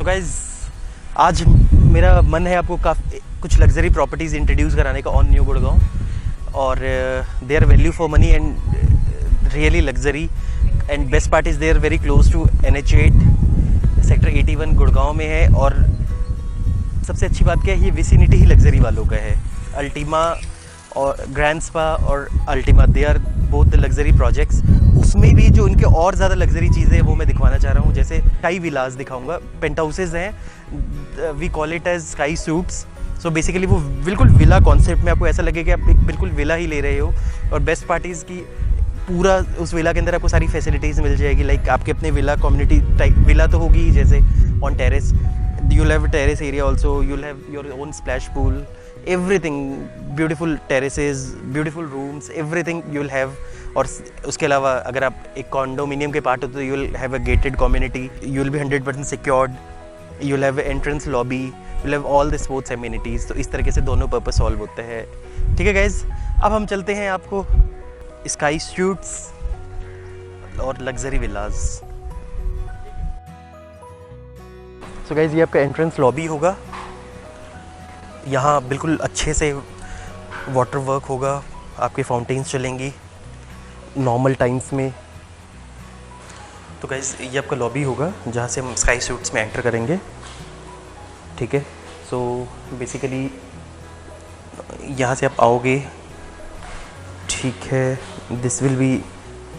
Guys आज मेरा मन है आपको काफ़ी कुछ लग्जरी प्रॉपर्टीज़ इंट्रोड्यूस कराने का ऑन न्यू गुड़गांव। और they are value for money and really luxury and best part is they are very close to NH8 sector 81 Gurgaon में है। और सबसे अच्छी बात क्या है, ये विसिनिटी ही लग्जरी वालों का है। अल्टीमा और ग्रैंड स्पा और Ultima they are both the luxury projects. उसमें भी जो उनके और ज़्यादा लग्जरी चीज़ें हैं वो मैं दिखवाना चाह रहा हूँ। जैसे स्काई विलास दिखाऊंगा, पेंट हाउसेज हैं, we call it as sky suites. So basically वो बिल्कुल विला कॉन्सेप्ट में, आपको ऐसा लगे कि आप एक बिल्कुल विला ही ले रहे हो। और बेस्ट पार्टीज़ की पूरा उस विला के अंदर आपको सारी फैसिलिटीज़ मिल जाएगी। लाइक आपके अपने विला कम्युनिटी टाइप विला तो होगी ही, जैसे on terrace you'll have a terrace area also, you'll have your own splash pool, everything, beautiful terraces, beautiful rooms, everything you'll have। और उसके अलावा अगर आप एक कॉन्डोमिनियम के पार्ट हो तो you'll have a gated community, you'll be 100% secured, you'll have entrance lobby, you'll have all the sports amenities। तो इस तरीके से दोनों पर्पस सॉल्व होते हैं। ठीक है गाइज, अब हम चलते हैं आपको स्काई सूट्स और लग्जरी विलास। सो गाइज ये आपका एंट्रेंस लॉबी होगा। यहाँ बिल्कुल अच्छे से वाटर वर्क होगा, आपके फाउंटेन्स चलेंगी नॉर्मल टाइम्स में। तो गाइज ये आपका लॉबी होगा जहाँ से हम स्काई सूट्स में एंटर करेंगे। ठीक है, सो बेसिकली यहाँ से आप आओगे। ठीक है, this will be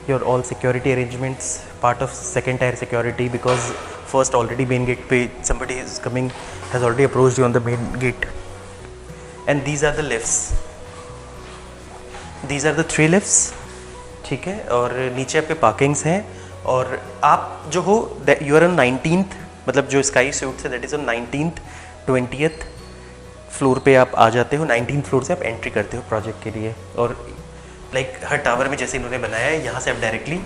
your all security arrangements, part of second tyre security, because first already main gate पे somebody is coming, has already approached you on the main gate। and these are the lifts, these are the 3 lifts। ठीक है, और नीचे आपके parkings हैं। और आप जो हो यू आर ऑन 19th, मतलब जो स्काई सूट्स है that is on 19th 20th floor पे आप आ जाते हो। 19th फ्लोर से आप एंट्री करते हो प्रोजेक्ट के लिए। और लाइक हर टावर में जैसे इन्होंने बनाया है, यहाँ से आप डायरेक्टली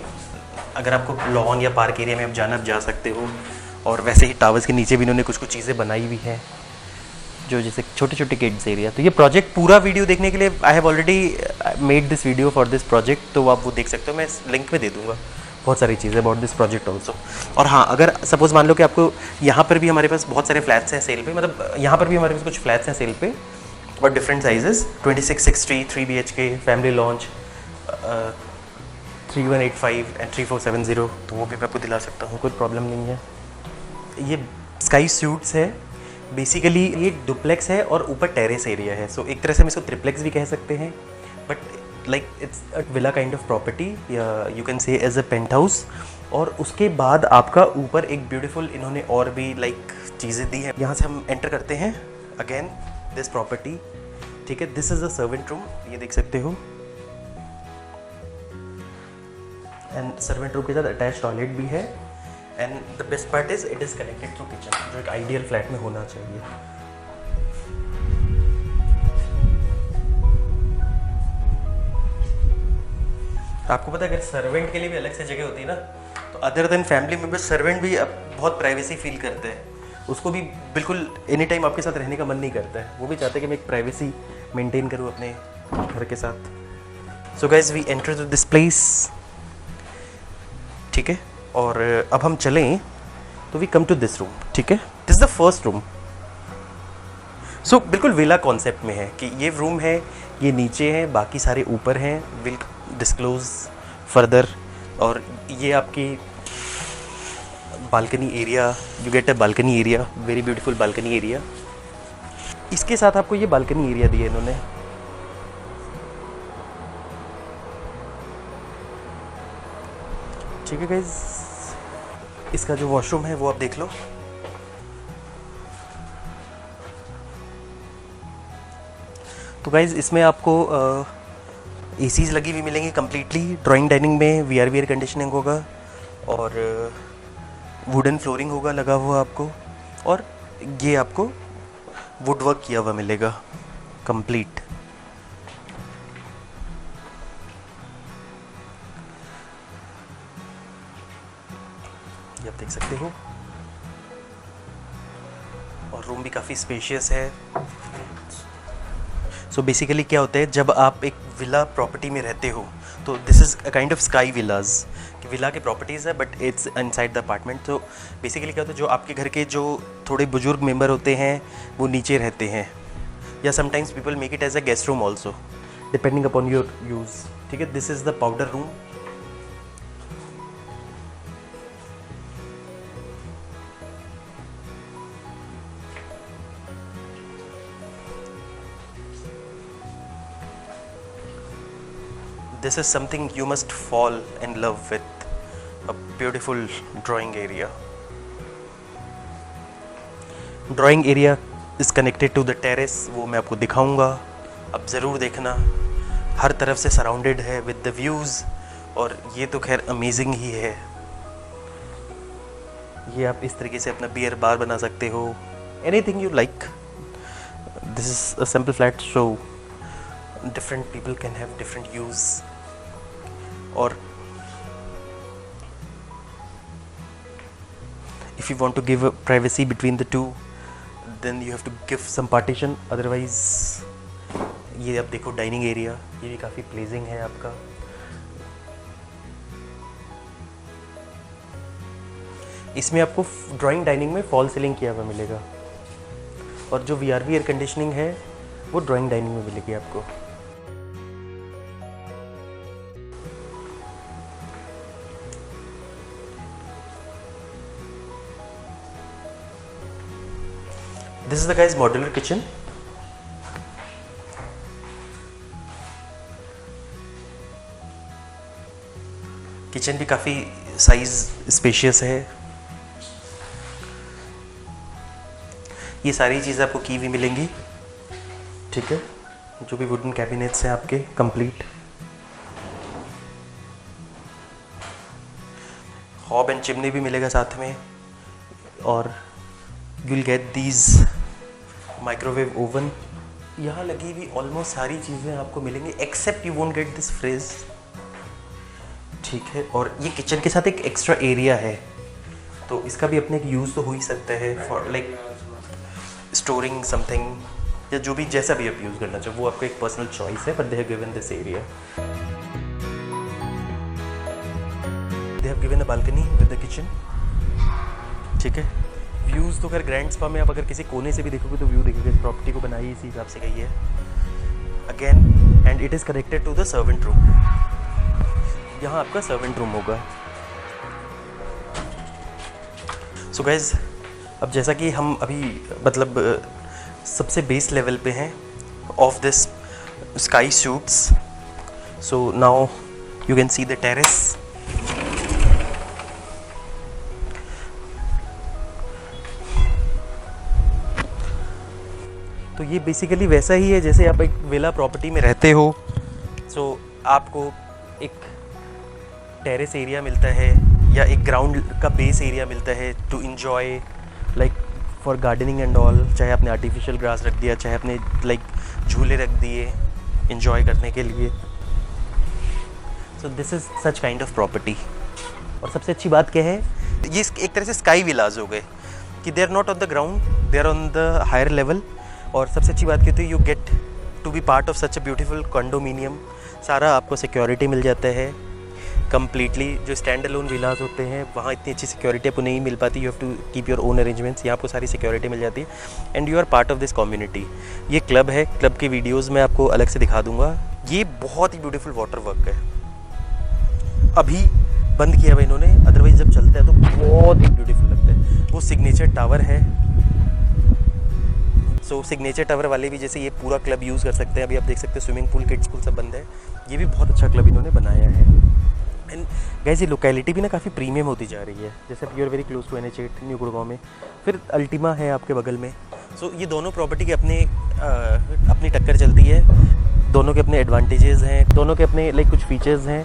अगर आपको लॉन या पार्क एरिया में आप जाना, आप जा सकते हो। और वैसे ही टावर्स के नीचे भी इन्होंने कुछ कुछ चीज़ें बनाई हुई हैं, जो जैसे छोटे छोटे किड्स एरिया। तो ये प्रोजेक्ट पूरा वीडियो देखने के लिए I have already made this video for this project, तो आप वो देख सकते हो। मैं लिंक में दे दूँगा बहुत सारी चीज़ें अबाउट दिस प्रोजेक्ट ऑल्सो। और हाँ, अगर सपोज़ मान लो कि आपको यहाँ पर भी हमारे पास बहुत सारे फ्लैट्स हैं सेल पे, मतलब यहाँ पर भी हमारे पास कुछ फ्लैट्स हैं सेल पे और different sizes, 2660 3 BHK family launch, 3185 and 3470, तो वो भी मैं आपको दिला सकता हूँ, कोई प्रॉब्लम नहीं है। ये स्काई सूट्स है, बेसिकली ये डुप्लेक्स है और ऊपर टेरेस एरिया है। सो एक तरह से हम इसको ट्रिप्लेक्स भी कह सकते हैं, but like it's a villa kind of property, you can say as a penthouse. और उसके बाद आपका ऊपर एक ब्यूटीफुल इन्होंने और भी लाइक चीज़ें दी हैं। यहाँ से हम एंटर करते हैं अगेन दिस प्रॉपर्टी। ठीक है, this is a servant room, ये देख सकते हो। एंड सर्वेंट रूम के साथ अटैच टॉयलेट भी है। And the best part is it is connected through kitchen, जो एक आइडियल फ्लैट में होना चाहिए। आपको पता है अगर सर्वेंट के लिए भी अलग से जगह होती है ना, तो other than family members servant भी बहुत प्राइवेसी फील करते हैं। उसको भी बिल्कुल एनी टाइम आपके साथ रहने का मन नहीं करता है, वो भी चाहते हैं कि मैं एक प्राइवेसी मेंटेन करूँ अपने घर के साथ। So guys we enter to this place. ठीक है, और अब हम चलें तो we come to this room. ठीक है, this is the first room. So बिल्कुल विला कॉन्सेप्ट में है कि ये रूम है, ये नीचे है, बाकी सारे ऊपर हैं, विल डिस्क्लोज फर्दर। और ये आपकी balcony area, you get a balcony area, very beautiful balcony area. इसके साथ आपको ये बालकनी एरिया दिया इन्होंने। ठीक है गाइज, इसका जो वॉशरूम है वो आप देख लो। तो गाइज इसमें आपको एसीज लगी हुई मिलेंगी कम्प्लीटली। ड्राइंग डाइनिंग में वीआर एयर कंडीशनिंग होगा और वुडन फ्लोरिंग होगा लगा हुआ आपको। और ये आपको वुड वर्क किया हुआ मिलेगा कंप्लीट। ये आप देख सकते हो। और रूम भी काफ़ी स्पेशियस है। सो बेसिकली क्या होता है, जब आप एक विला प्रॉपर्टी में रहते हो तो this is a kind of sky villas, कि विला के प्रॉपर्टीज़ है but it's inside the apartment. तो बेसिकली क्या होता है, जो आपके घर के जो थोड़े बुजुर्ग मेंबर होते हैं वो नीचे रहते हैं, या sometimes people make it as a guest room also depending upon your use. ठीक है, this is the powder room. This is something you must fall in love with, a beautiful drawing area. Drawing area is connected to the terrace, वो मैं आपको दिखाऊंगा, अब ज़रूर देखना। हर तरफ से सराउंडेड है with the views, और ये तो खैर अमेजिंग ही है। ये आप इस तरीके से अपना बियर बार बना सकते हो, anything you like. This is a simple flat, so different people can have different use. और if you want to give a privacy between the two, then you have to give some partition, otherwise ये आप देखो dining area, ये भी काफ़ी pledging है आपका। इसमें आपको ड्राइंग डाइनिंग में फॉल सीलिंग किया हुआ मिलेगा, और जो VRV एयर कंडीशनिंग है वो ड्राइंग डाइनिंग में मिलेगी आपको। This is the guys modular kitchen. Kitchen भी काफ़ी साइज स्पेशियस है। ये सारी चीज़ें आपको की हुई मिलेंगी। ठीक है, जो भी वुडन कैबिनेट्स हैं आपके कंप्लीट। हॉब एंड चिमनी भी मिलेगा साथ में, और you will get these microwave oven. यहाँ लगी हुई ऑलमोस्ट सारी चीज़ें आपको मिलेंगी except you won't get this fridge. ठीक है, और ये किचन के साथ एक एक्स्ट्रा एरिया है, तो इसका भी अपने एक यूज़ तो हो ही सकता है फॉर लाइक स्टोरिंग समथिंग, या जो भी जैसा भी आप यूज़ करना चाहो, वो आपका एक पर्सनल चॉइस है, but they have given this area. They have given a balcony with the kitchen. ठीक है, व्यूज़ तो खैर ग्रैंड स्पा में आप अगर किसी कोने से भी देखोगे तो व्यू देखोगे। प्रॉपर्टी को बनाई इसी हिसाब से गई है again, and it is connected to the servant room. यहाँ आपका सर्वेंट रूम होगा। सो गाइज, अब जैसा कि हम अभी मतलब सबसे बेस लेवल पे हैं of this sky shoots, so now you can see the terrace. तो ये बेसिकली वैसा ही है जैसे आप एक विला प्रॉपर्टी में रहते हो। सो आपको एक टेरेस एरिया मिलता है, या एक ग्राउंड का बेस एरिया मिलता है to enjoy like for gardening and all. चाहे आपने आर्टिफिशियल ग्रास रख दिया, चाहे आपने लाइक झूले रख दिए इन्जॉय करने के लिए। सो this is such kind of property. और सबसे अच्छी बात क्या है, ये एक तरह से स्काई विलाज हो गए कि they are not on the ground, they are on the higher level. और सबसे अच्छी बात क्या है, you get to be part of such a beautiful condominium. सारा आपको सिक्योरिटी मिल जाता है कम्प्लीटली। जो स्टैंड अलोन विलाज होते हैं वहाँ इतनी अच्छी सिक्योरिटी आपको नहीं मिल पाती, you have to keep your own arrangements. यहाँ आपको सारी सिक्योरिटी मिल जाती है and you are part of this community. ये क्लब है, क्लब की वीडियोज़ मैं आपको अलग से दिखा दूँगा। ये बहुत ही ब्यूटीफुल वाटर वर्क है, अभी बंद किया हुआ इन्होंने, अदरवाइज जब चलता है तो बहुत ही ब्यूटीफुल लगता है। वो सिग्नेचर टावर है, सो सिग्नेचर टावर वाले भी जैसे ये पूरा क्लब यूज़ कर सकते हैं। अभी आप देख सकते हैं स्विमिंग पूल, किड्स पूल सब बंद है। ये भी बहुत अच्छा क्लब इन्होंने बनाया है। एंड गाइस, ये लोकेलिटी भी ना काफ़ी प्रीमियम होती जा रही है। जैसे you are very close to NH8 New Gurgaon में, फिर अल्टीमा है आपके बगल में। सो ये दोनों प्रॉपर्टी के अपनी टक्कर चलती है, दोनों के अपने एडवांटेजेस हैं, दोनों के अपने लाइक कुछ फीचर्स हैं।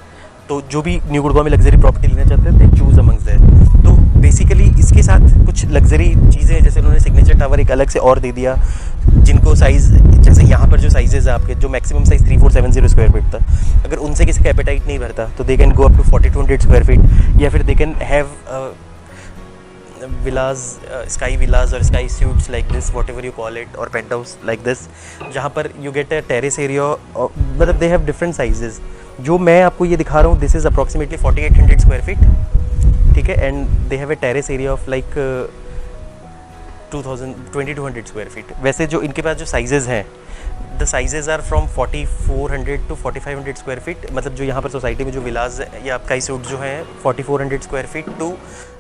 तो जो भी न्यू गुड़गांव में लग्जरी प्रॉपर्टी लेना चाहते हैं, दे चूज़ अमंग्स दैट। तो बेसिकली इसके साथ कुछ लग्जरी चीज़ें, जैसे उन्होंने सिग्नेचर टावर एक अलग से और दे दिया, जिनको साइज़ जैसे यहाँ पर जो साइजेज है आपके, जो मैक्सिमम साइज़ 3470 स्क्वायर फीट था, अगर उनसे किसी का एपेटाइट नहीं भरता तो they can go up to 4200 square feet, या फिर they can have villas, sky villas और sky suites like this, whatever you call it, और पेंट हाउस लाइक दिस, जहाँ पर you get a terrace area, मतलब they have different sizes. जो मैं आपको ये दिखा रहा हूँ, this is approximately 4800 square feet, ठीक है, and they have a terrace area of like 2200 square feet. वैसे जो इनके पास जो साइजेस हैं, the sizes are from 4400 to 4500 square feet, मतलब जो यहाँ पर सोसाइटी में जो विलाज या स्काई सूट जो हैं 4400 square feet to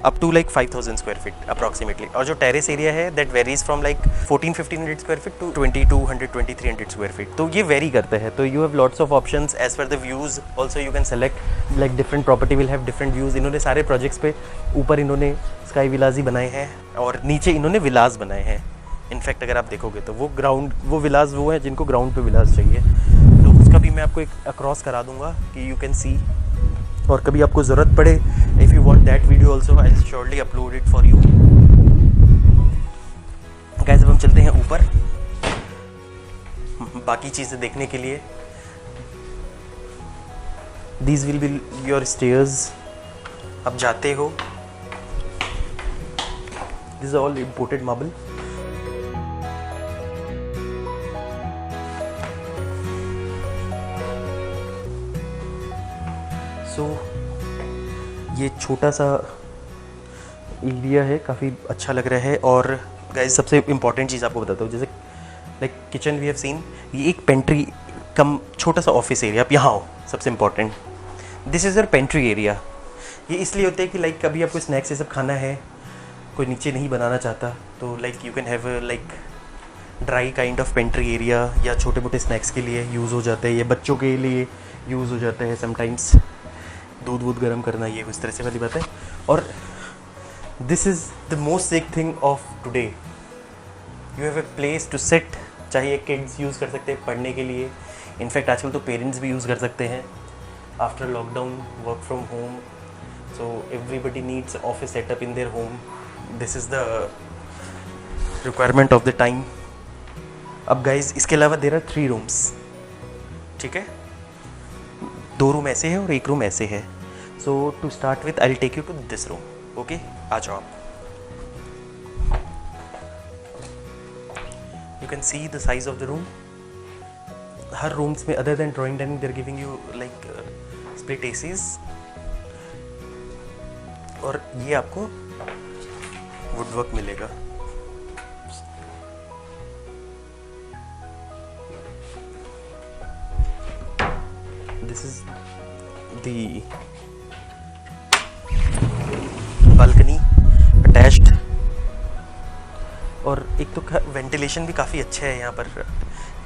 up to like 5000 square feet approximately. और जो टेरेस एरिया है that varies from like 1400-1500 square feet to 2200-2300 square feet. तो ये वेरी करते हैं। तो you have lots of options as per the views also, you can select like different property will have different views. इन्होंने सारे projects पे ऊपर इन्होंने स्काई विलाज ही बनाए हैं और नीचे इन्होंने विलाज बनाए हैं। इनफैक्ट अगर आप देखोगे तो वो ग्राउंड, वो विलाज वो है जिनको ग्राउंड पे विलाज चाहिए, तो उसका भी मैं आपको एक अक्रॉस करा दूंगा कि यू कैन सी। और कभी आपको ज़रूरत पड़े, if you want that video also I will surely upload it for you guys. अब हम चलते हैं ऊपर बाकी चीज़ें देखने के लिए। These will be your stairs. अब जाते हो, this is all imported marble. तो ये छोटा सा एरिया है, काफ़ी अच्छा लग रहा है। और गाइस सबसे इम्पॉर्टेंट चीज़ आपको बताता हूँ, जैसे like kitchen we have seen, ये एक पेंट्री कम छोटा सा ऑफिस एरिया। आप यहाँ हो, सबसे important this is your pantry area. ये इसलिए होता है कि लाइक कभी आपको स्नैक्स ये सब खाना है, कोई नीचे नहीं बनाना चाहता, तो like you can have like dry kind of pantry area, या छोटे मोटे स्नैक्स के लिए यूज़ हो जाते हैं, या बच्चों के लिए यूज़ हो जाता है समटाइम्स, दूध वूध गर्म करना, ये उस तरह से वाली बात है। और this is the most sick thing of today, you have a place to sit. चाहे किड्स यूज़ कर सकते हैं पढ़ने के लिए, इनफैक्ट आजकल तो पेरेंट्स भी यूज़ कर सकते हैं after lockdown, work from home, so everybody needs office setup in their home. This is the requirement of the time. अब गाइज इसके अलावा देयर आर 3 रूम्स, ठीक है, 2 रूम ऐसे हैं और 1 रूम ऐसे है। So to start with I will take you to this room, okay, आ जाओ आप। You can see the size of the room. हर रूम्स में other than drawing dining they're giving you like split ACs, और ये आपको woodwork मिलेगा। This is the balcony attached, और एक तो वेंटिलेशन भी काफ़ी अच्छा है यहाँ पर,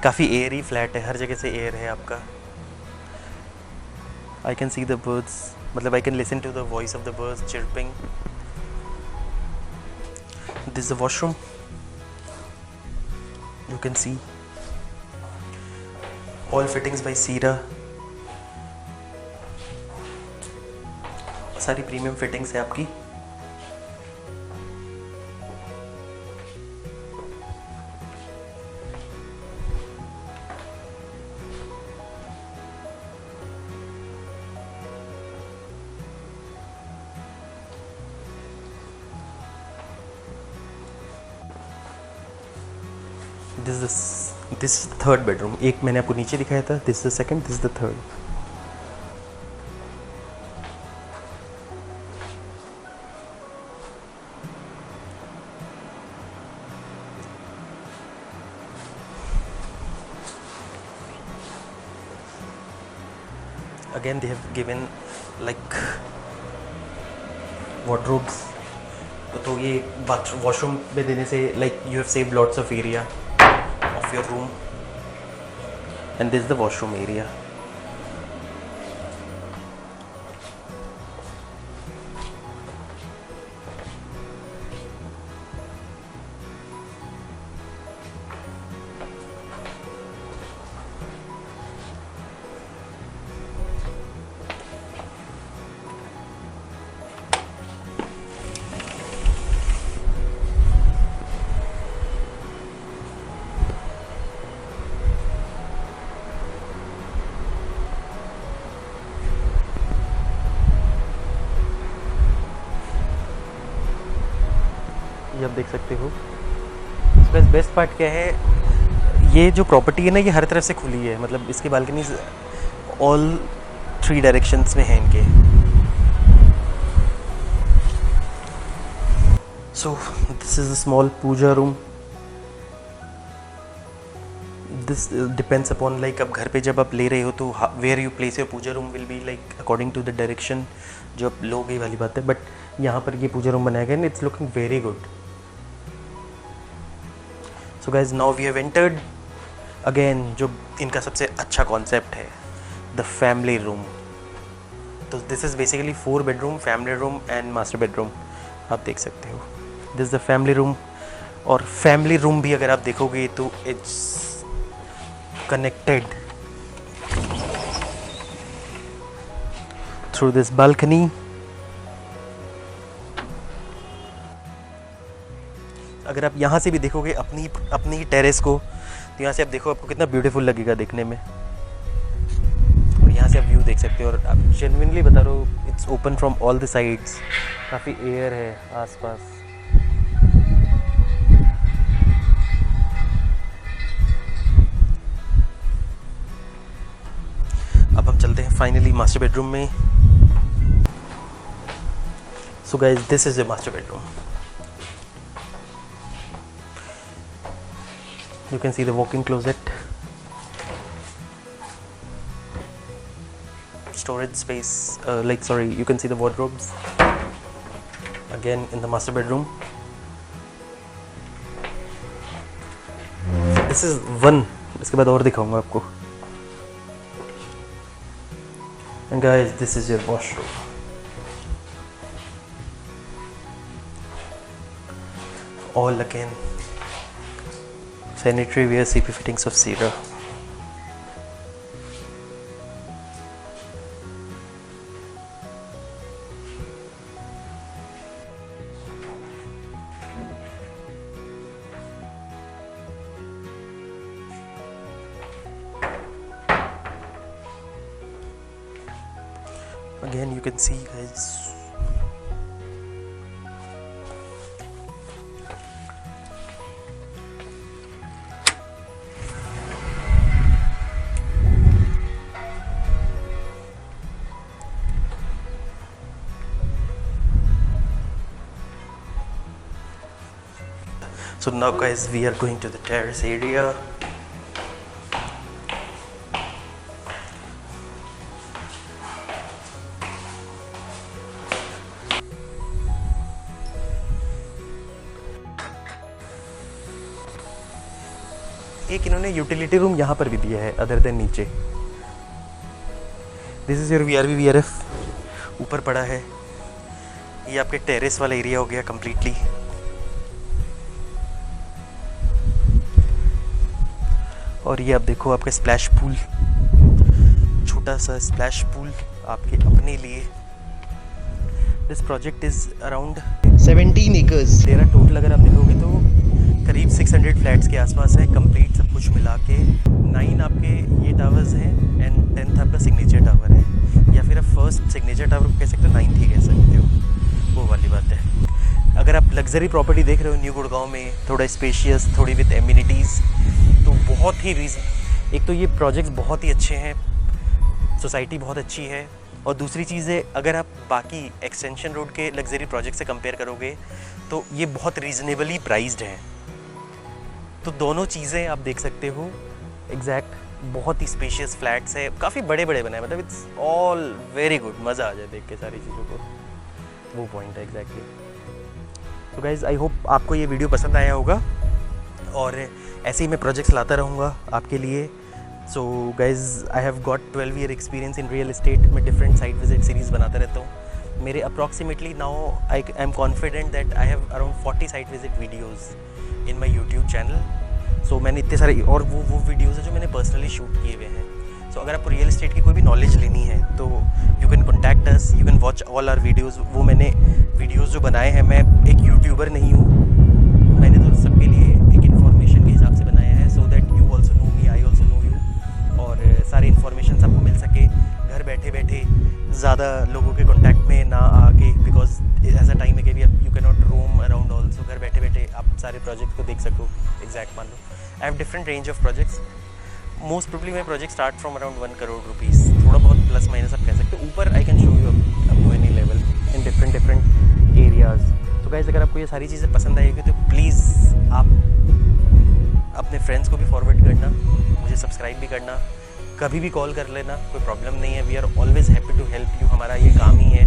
काफ़ी एयर ही फ्लैट है, हर जगह से एयर है आपका। I can see the birds, मतलब I can listen to the voice of the birds chirping. This the washroom, you can see all fittings by Cera, सारी प्रीमियम फिटिंग्स है आपकी। दिस थर्ड बेडरूम, एक मैंने आपको नीचे दिखाया था, this the second, this the third. Again they have given like wardrobes, तो ये वॉशरूम में देने से like you have saved lots of area of your room, and this is the washroom area. ये आप देख सकते हो। इसका बेस्ट पार्ट क्या है, ये जो प्रॉपर्टी है ना, ये हर तरफ से खुली है, मतलब इसकी बालकनीज ऑल 3 डायरेक्शंस में हैं इनके। So this is a small puja room. This depends upon like अब घर पे जब आप ले रहे हो तो where you place your puja room will be like according to the direction जो आप लोगे वाली बात है। बट यहाँ पर ये पूजा रूम बनाया गया है, it's looking very good. So guys now we have entered again जो इनका सबसे अच्छा कॉन्सेप्ट है, द फैमिली रूम। तो this is basically 4 bedroom, family room and master bedroom. आप देख सकते हो this is the family room. और फैमिली रूम भी अगर आप देखोगे तो it's connected through this balcony. अगर आप यहाँ से भी देखोगे अपनी टेरेस को, तो यहाँ से आप देखो आपको कितना ब्यूटीफुल लगेगा देखने में। और यहाँ से आप व्यू देख सकते हो, और आप जेन्युइनली बता रहा हूँ it's open from all the sides, काफ़ी एयर है आसपास। अब हम चलते हैं फाइनली मास्टर बेडरूम में। So guys this is the master bedroom. You can see the walk-in closet, storage space, you can see the wardrobes again in the master bedroom. This is one, इसके बाद और दिखाऊंगा आपको। And guys, this is your washroom. All again sanitary ware CP fittings of Cedar. Again you can see guys, so now guys we are going to the terrace area. एक इन्होंने utility room यहाँ पर भी दिया है other than नीचे। This is your VRV VRF ऊपर पड़ा है। ये आपके टेरेस वाला एरिया हो गया कंप्लीटली। और ये आप देखो आपका स्प्लैश पूल, छोटा सा स्प्लैश पूल आपके अपने लिए। This project is around 17 acres. तेरा टोटल अगर आप देखोगे तो करीब 600 फ्लैट्स के आसपास है, कंप्लीट सब कुछ मिला के। 9 आपके ये टावर्स हैं एंड 10th आपका सिग्नेचर टावर है, या फिर आप फर्स्ट सिग्नेचर टावर को कह सकते हो, 9th ही कह सकते हो, वो वाली बात है। अगर आप लग्जरी प्रॉपर्टी देख रहे हो न्यू गुड़गांव में, थोड़ा स्पेशियस, थोड़ी विद एमिनिटीज़, तो बहुत ही एक तो ये प्रोजेक्ट्स बहुत ही अच्छे हैं, सोसाइटी बहुत अच्छी है। और दूसरी चीज़ है, अगर आप बाकी एक्सटेंशन रोड के लग्जरी प्रोजेक्ट से कंपेयर करोगे तो ये बहुत रीज़नेबली प्राइस्ड हैं। तो दोनों चीज़ें आप देख सकते हो एग्जैक्ट। बहुत ही स्पेशियस फ्लैट्स है, काफ़ी बड़े बड़े बनाए, मतलब इट्स ऑल वेरी गुड। मज़ा आ जाए देख के सारी चीज़ों को, वो पॉइंट है एग्जैक्टली। तो गाइज़ आई होप आपको ये वीडियो पसंद आया होगा, और ऐसे ही मैं प्रोजेक्ट्स लाता रहूँगा आपके लिए। So guys I have got 12 year experience in real estate. मैं डिफरेंट साइट विजिट सीरीज़ बनाता रहता हूँ। मेरे approximately now I am confident that I have around 40 site visit videos in my YouTube channel. सो मैंने इतने सारे, और वो वीडियोज़ हैं जो मैंने पर्सनली शूट किए हुए हैं। सो अगर आपको रियल एस्टेट की कोई भी नॉलेज लेनी है तो you can contact us, you can watch all our videos. वो मैंने वीडियोज़ जो बनाए हैं, मैं एक यूट्यूबर नहीं हूँ, मैंने तो सबके लिए एक इन्फॉर्मेशन के हिसाब से बनाया है, so that you also know me, I also know you, और सारे इन्फॉर्मेशन आपको मिल सके घर बैठे बैठे, ज़्यादा लोगों के कॉन्टैक्ट में ना आके, बिकॉज ऐसा टाइम है कि you can not roam around also. घर बैठे बैठे सारे प्रोजेक्ट को देख सको एग्जैक्ट मान लो। I have different range of projects. Most probably my project start from around 1 crore rupees, थोड़ा बहुत प्लस माइनस आप कह सकते हो। ऊपर I can show you up to any level in different areas. तो गाइस अगर आपको ये सारी चीज़ें पसंद आएगी तो प्लीज़ आप अपने फ्रेंड्स को भी फॉरवर्ड करना, मुझे सब्सक्राइब भी करना, कभी भी कॉल कर लेना, कोई प्रॉब्लम नहीं है। We are always happy to help you, हमारा ये काम ही है।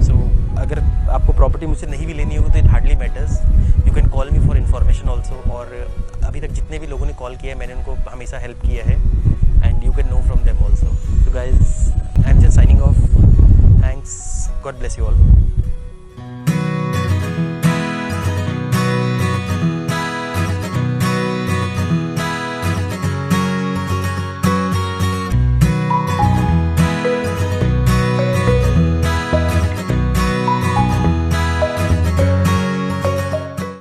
सो अगर आपको प्रॉपर्टी मुझसे नहीं भी लेनी होगी तो it hardly matters, you can call me for information also. और अभी तक जितने भी लोगों ने कॉल किया है मैंने उनको हमेशा हेल्प किया है, and you can know from them also. So guys I am just signing off, thanks, God bless you all.